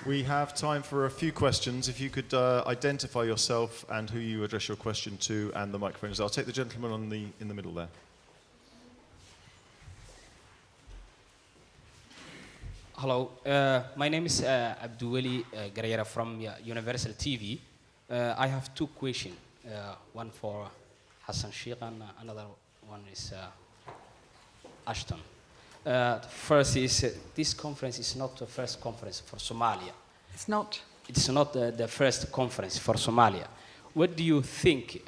We have time for a few questions. If you could identify yourself and who you address your question to, and the microphone is. I'll take the gentleman in the middle there. Hello, my name is Abduweli Garayara from Universal TV. I have two questions, one for Hassan Sheikh and another one is Ashton. First is this conference is not the first conference for Somalia. It's not? It's not the first conference for Somalia. What do you think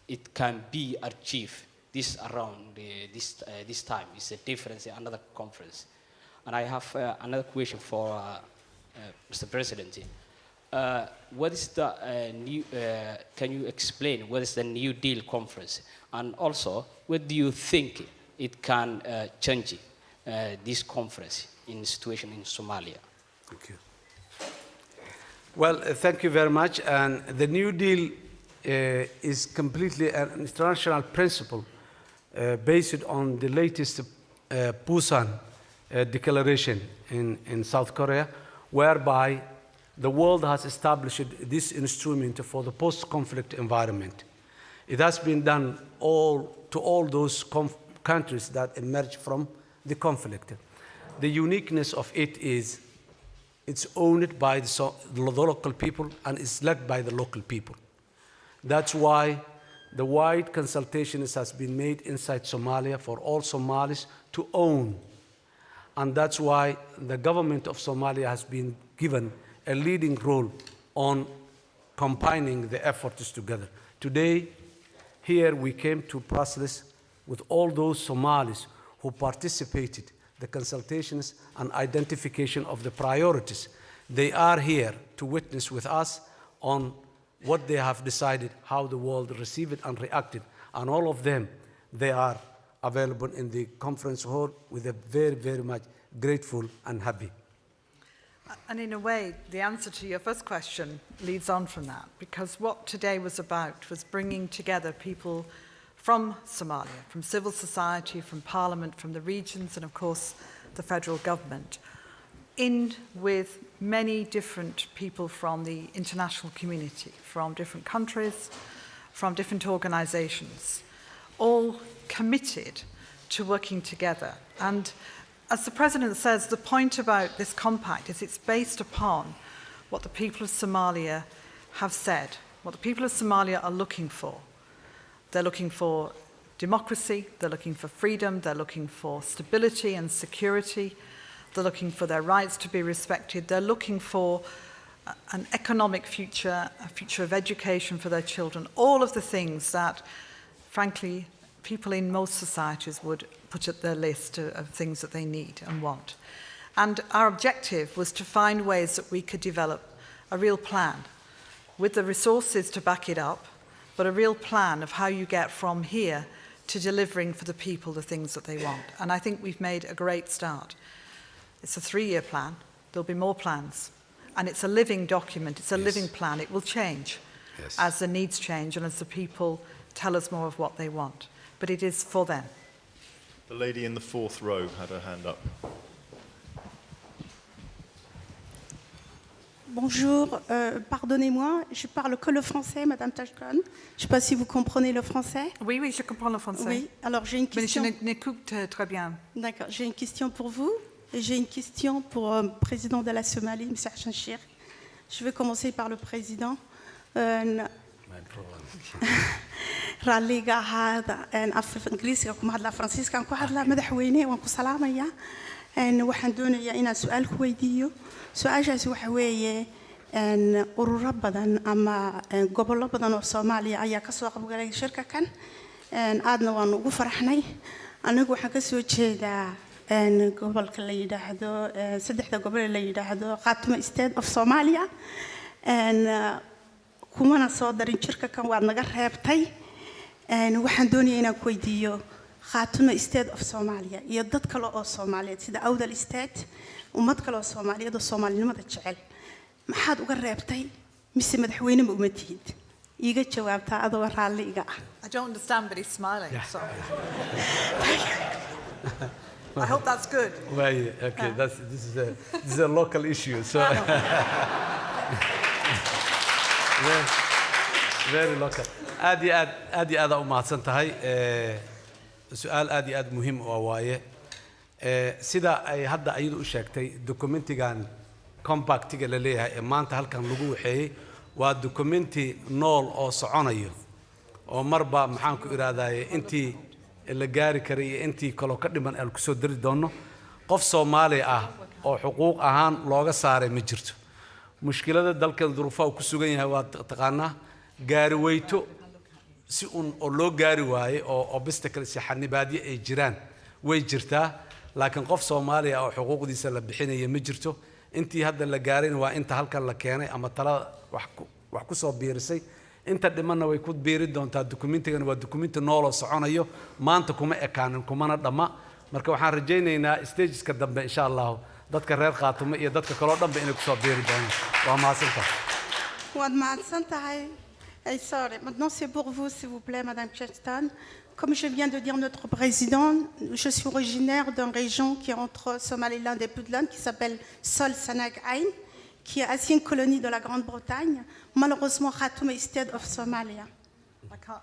it can be achieved this around this time? Is a difference in another conference? And I have another question for Mr. President. What is the new? Can you explain what is the New Deal conference? And also, what do you think it can change this conference in the situation in Somalia? Thank you. Well, thank you very much. And the New Deal is completely an international principle based on the latest Busan declaration in South Korea, whereby the world has established this instrument for the post-conflict environment. It has been done to all those countries that emerged from the conflict. The uniqueness of it is it's owned by the local people and it's led by the local people. That's why the wide consultations has been made inside Somalia for all Somalis to own. And that's why the government of Somalia has been given a leading role on combining the efforts together. Today, here we came to process with all those Somalis who participated the consultations and identification of the priorities. They are here to witness with us on what they have decided, how the world received it and reacted. And all of them, they are available in the conference hall with a very, very much grateful and happy. And in a way, the answer to your first question leads on from that, because what today was about was bringing together people from Somalia, from civil society, from parliament, from the regions, and of course, the federal government, in with many different people from the international community, from different countries, from different organizations, all committed to working together. And as the President says, the point about this compact is it's based upon what the people of Somalia have said, what the people of Somalia are looking for. They're looking for democracy, they're looking for freedom, they're looking for stability and security, they're looking for their rights to be respected, they're looking for an economic future, a future of education for their children, all of the things that, frankly, people in most societies would put at their list of things that they need and want. And our objective was to find ways that we could develop a real plan with the resources to back it up, but a real plan of how you get from here to delivering for the people the things that they want. And I think we've made a great start. It's a 3-year plan. There'll be more plans. And it's a living document. It's a living plan. It will change as the needs change and as the people tell us more of what they want. But it is for them. The lady in the 4th row had her hand up. Bonjour, pardonnez-moi, je parle que le français, Madame Tashkon. Je ne sais pas si vous comprenez le français. Oui, oui, je comprends le français. Oui, alors j'ai une question. Mais je n'écoute très bien. D'accord, j'ai une question pour vous et j'ai une question pour le président de la Somalie, M. Hassan Sheikh. Je vais commencer par le président. raalliga ahaada af ingiriisiga kuma hadlaa faransiiskan ku hadlaa madaxweyne waan ku salaamayaa waxaan doonayaa inaan su-aal ku weydiiyo su-aashaasi waxa weeye ururo badan ama gobollo badan oo Soomaaliya ayaa ka soo qaybgalay shirka kan aadna waan ugu faraxnay anigu waxaan ka soo jeedaa gobolka la yiraahdo saddexda gobol la yiraahdo Khaatumo State of Somalia kumana soo darin shirka kan waad naga reebtay waxaan doonayaa inaan ku weydiiyo Khaatumo State of Somalia iyo dad kale oo Soomaaliyeed sida Awdal State ummad kale oo Soomaaliyeed oo Soomaalinimada jecel maxaad uga reebtay mise madaxweyne ma umatiid iiga jawaabtaa adoo raalli iga ah I don't understand but he's smiling so I hope that's good. Well, okay, this is a local issue. So very local. aad iyo aad u mahadsan tahay. Su'aal aad iyo aad muhiim u waaye. Sida ay hadda ayadu u sheegtay documentigan compactiga la leeyahay ee maanta halkan lagu waxeeyay waa documenti nool oo soconayo oo marba maxaan ku iraadaye intii la gaari karay iyo intii kale ka dhiman aan ku soo diri doono qof Soomaali ah oo xuquuq ahaan looga saaray ma jirto mushkilada dalkan duruufaha ku sugan yahay waa taqaana gaari weyto si oo loo gaari waaye oo obstacle si xanibaadyo ay jiraan way jirtaa laakiin qof Soomaali ah oo xuquuqdiisa la bixinayo ma jirto intii hadda la gaarin waa inta halkan la keenay ama tala wax ku soo biirisay inta dhimanna way ku biiri doontaa documentigan waa documenti nool oo soconayo maanta kuma ekaanin kumana dhama marka waxaan rajaynaynaa stageska dambe insha Allah dadka reer Khaatumo iyo dadka kale oo dhanba inay ku soo biiri doonaan waa mahadsantahay waad mahadsantahay sorry maintenant c'est pour vous s'il vous plaît madame Cheston. Comme je viens de dire notre président, je suis originaire d'une région qui est entre Somaliland et Puntland, qui s'appelle Sol Sanag Ain, qui est ancienne colonie de la Grande-Bretagne. Malheureusement, Khaatumo is state of Somalia.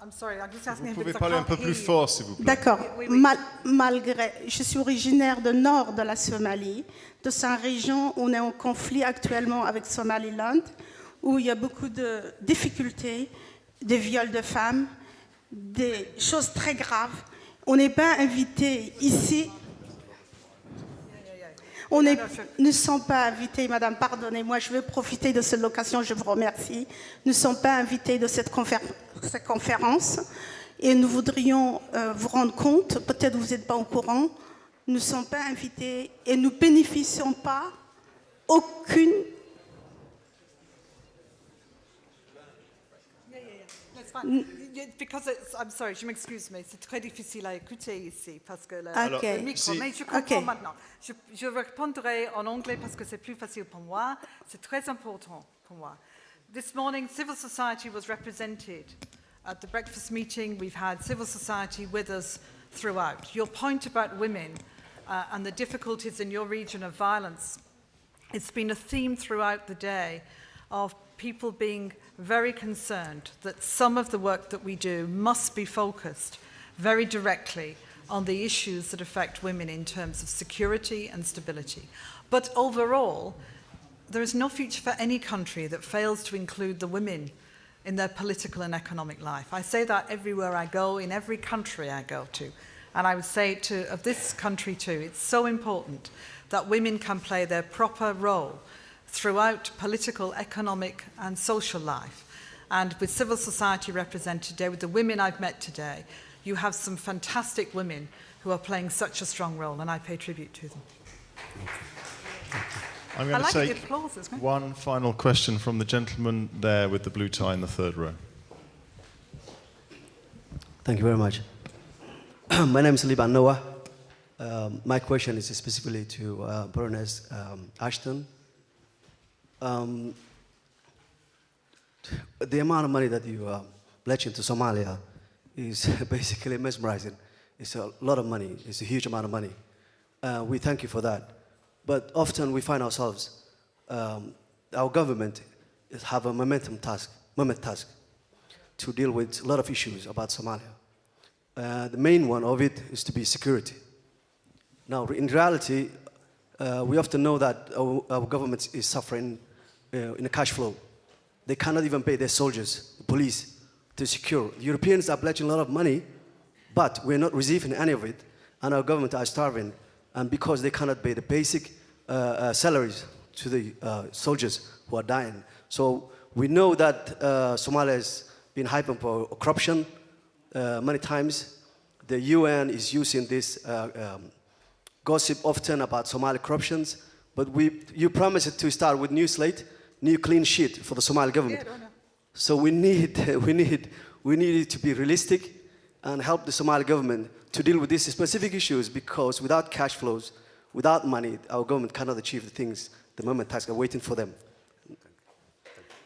I'm sorry, I'm just asking Vous pouvez parler un peu plus fort, s'il vous plaît. D'accord. Oui, oui. Malgré, je suis originaire du nord de la Somalie, de cette région où on est en conflit actuellement avec Somaliland, où il y a beaucoup de difficultés, de viols de femmes, des choses très graves. On n'est pas invité ici. Nous ne sommes pas invités, madame, pardonnez-moi, je vais profiter de cette occasion, je vous remercie. Nous ne sommes pas invités de cette conférence et nous voudrions vous rendre compte, peut-être vous n'êtes pas au courant, nous ne sommes pas invités et nous ne bénéficions pas aucune. Because I'm sorry, je m'excuse, mais c'est très difficile à écouter ici parce que le micro. Mais je comprends maintenant. Je répondrai en anglais parce que c'est plus facile pour moi. C'est très important pour moi. This morning, civil society was represented at the breakfast meeting. We've had civil society with us throughout. Your point about women and the difficulties in your region of violence, it's been a theme throughout the day of people being very concerned that some of the work that we do must be focused very directly on the issues that affect women in terms of security and stability. But overall, there is no future for any country that fails to include the women in their political and economic life. I say that everywhere I go, in every country I go to. And I would say of this country too, it's so important that women can play their proper role throughout political, economic and social life. And with civil society represented today, with the women I've met today, you have some fantastic women who are playing such a strong role, and I pay tribute to them. I'm going to take one final question from the gentleman there with the blue tie in the third row. Thank you very much. My name is Liban Noah. My question is specifically to Baroness Ashton. The amount of money that you pledge into Somalia is basically mesmerizing. It's a lot of money. It's a huge amount of money. We thank you for that. But often we find ourselves, our government have a moment task to deal with a lot of issues about Somalia. The main one of it is to be security. Now, in reality, we often know that our government is suffering in a cash flow. They cannot even pay their soldiers, the police, to secure. The Europeans are pledging a lot of money, but we're not receiving any of it, and our government are starving, and because they cannot pay the basic salaries to the soldiers who are dying. So we know that Somalia has been hyped for corruption many times. The UN is using this gossip often about Somali corruptions, but you promised to start with new slate, new clean sheet for the Somali government. Yeah, so we need to be realistic and help the Somali government to deal with these specific issues, because without cash flows, without money, our government cannot achieve the things the moment tasks are waiting for them.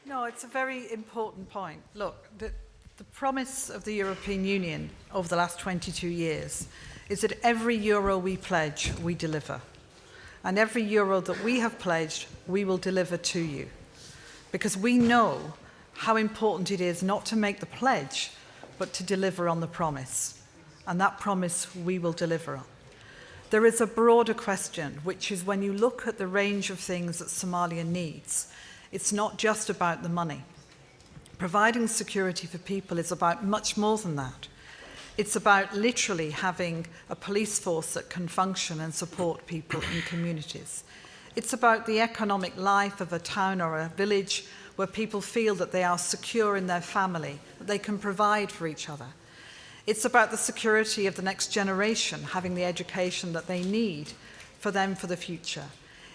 No, it's a very important point. Look, the promise of the European Union over the last 22 years is that every euro we pledge, we deliver. And every euro that we have pledged, we will deliver to you. Because we know how important it is not to make the pledge, but to deliver on the promise. And that promise we will deliver on. There is a broader question, which is when you look at the range of things that Somalia needs, it's not just about the money. Providing security for people is about much more than that. It's about literally having a police force that can function and support people in communities. It's about the economic life of a town or a village where people feel that they are secure in their family, that they can provide for each other. It's about the security of the next generation, having the education that they need for them for the future.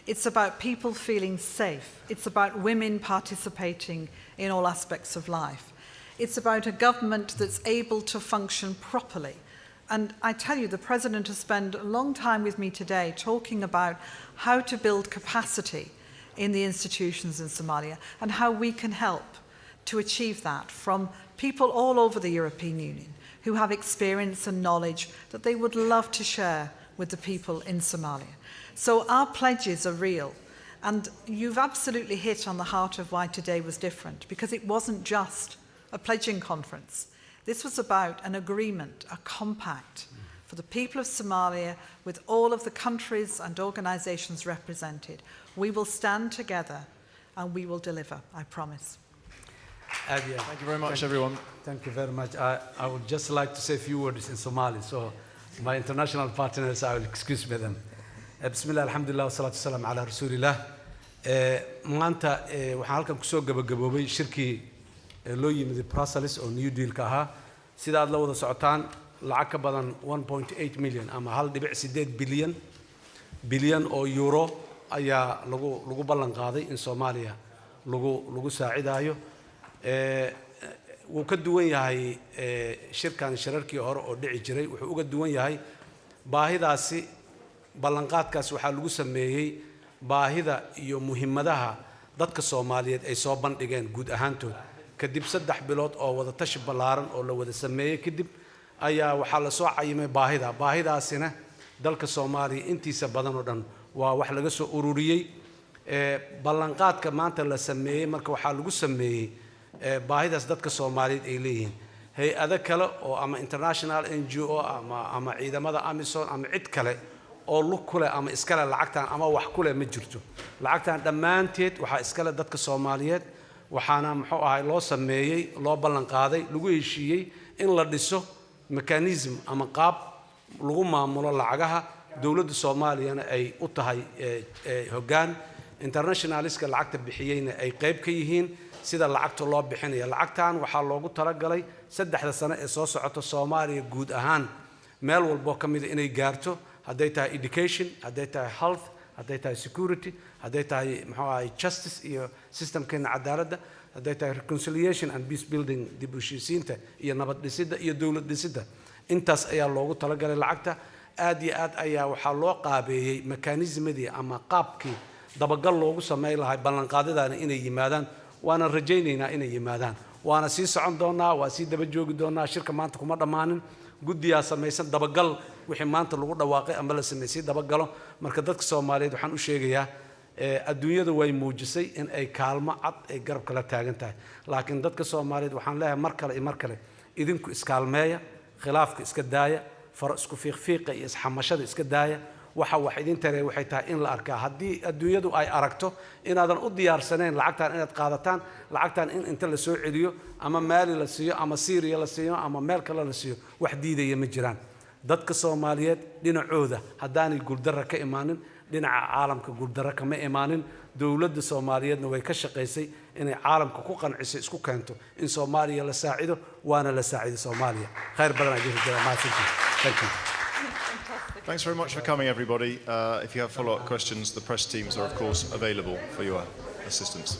It's about people feeling safe. It's about women participating in all aspects of life. It's about a government that's able to function properly. And I tell you, the President has spent a long time with me today talking about how to build capacity in the institutions in Somalia and how we can help to achieve that from people all over the European Union who have experience and knowledge that they would love to share with the people in Somalia. So our pledges are real. And you've absolutely hit on the heart of why today was different, because it wasn't just a pledging conference. This was about an agreement, a compact for the people of Somalia with all of the countries and organizations represented. We will stand together and we will deliver, I promise. Thank you very much, everyone. Thank you very much. I would just like to say a few words in Somali, so my international partners, I will excuse me them. Bismillah, alhamdulillah, wa salatu salam ala rasulillah. Maanta waxaan halkan kusoo gabagaboobay shirkii loo yimid Brussels oo New Deal-ka ahaa. Sida aad la wada socotaan, lacag ka badan 1.8 million ama 1.8 bilyan oo euro ayaa lagu ballan qaaday in Soomaaliya lagu saacidayo. Wuu ka duwan yahay shirkan shirarkii hore oo dhici jiray, wuxuu uga duwan yahay baahidaasi ballanqaadkaas waxaa lagu sameeyay baahida iyo muhiimadaha dadka Soomaaliyeed ay soo bandhigeen guud ahaantood kadib 3 bilood oo wada tashi ballaaran oo la wada sameeyay kadib ayaa waxaa la soo cayimay baahidaasina dalka Soomaaliya intiisa badan oo dhan waa wax laga soo ururiyay ballanqaadka maanta la sameeyay marka waxaa lagu sameeyay baahidaas dadka Soomaaliyeed ay leeyihiin hay'ado kale oo ama international NGO ama ciidamada AMISOM ama cid kale oo lug ku leh ama iskale lacagtan ama wax ku leh ma jirto lacagtan dhammaanteed waxa iskale dadka Soomaaliyeed waxaana muxuu ahay loo sameeyay loo ballan qaaday lagu heshiiyay in la dhiso mechanism ama qaab lagu maamulo lacagaha dawladda Soomaaliyana ay u tahay hoggaan internationaliska lacagta bixiyayna ay qayb ka yihiin sida lacagta loo bixinayo lacagtan waxaa loogu talagalay 3 sano ee soo socota Soomaaliya guud ahaan meel walba kamid inay gaarto hadday tahay education hadday tahay health hadday tahay security hadday tahay muxuu ahay justice iyo systemkeena cadaaladda hadday tahay reconciliation and peace building dib u heshiisiinta iyo nabad dhisidda iyo dawlad dhisidda intaas ayaa loogu talagalay lacagta aad iyo aad ayaa waxaa loo qaabeeyay mechanismedii ama qaabkii dabagal loogu sameey lahay ballanqaadadaana inay yimaadaan waana rajaynaynaa inay yimaadaan waana sii socon doonaa waa sii daba joogi doonaa shirka maanta kuma dhamaanin guddiyaa samaysan dabagal wixii maanta lagu dhawaaqay ama la sameeyay dabagalo marka dadka Soomaaliyeed waxaan u sheegayaa adduunyada way muujisay in ay kaalmo cad ay garab kala taagan tahay laakiin dadka Soomaaliyeed waxaan leeyahay mar kale idinku iskaalmeeya khilaafka iska daaya far isku fiiqfiiqa iyo isxamashada iska daaya waxa wax idin taray waxay tahay in la arkaa hadii adduunyadu ay aragto inaadan u diyaarsaneen lacagtan inaad qaadataan lacagtan in inta la soo celiyo ama Mali la siiyo ama Syria la siiyo ama meel kale la siiyo wax diidaya ma jiraan dadka Soomaaliyeed dhinacooda hadaanay guuldarro ka imaanin dhinaca caalamka guuldarro kama imaanin dawladda Soomaaliyeedna way ka shaqeysay inay caalamka ku qanciso isku keento in Soomaaliya la saacido waana la saacido Soomaaliya khayr badan ajir jamaacada thank you. Thanks very much for coming, everybody. If you have follow-up questions, the press teams are, of course, available for your assistance.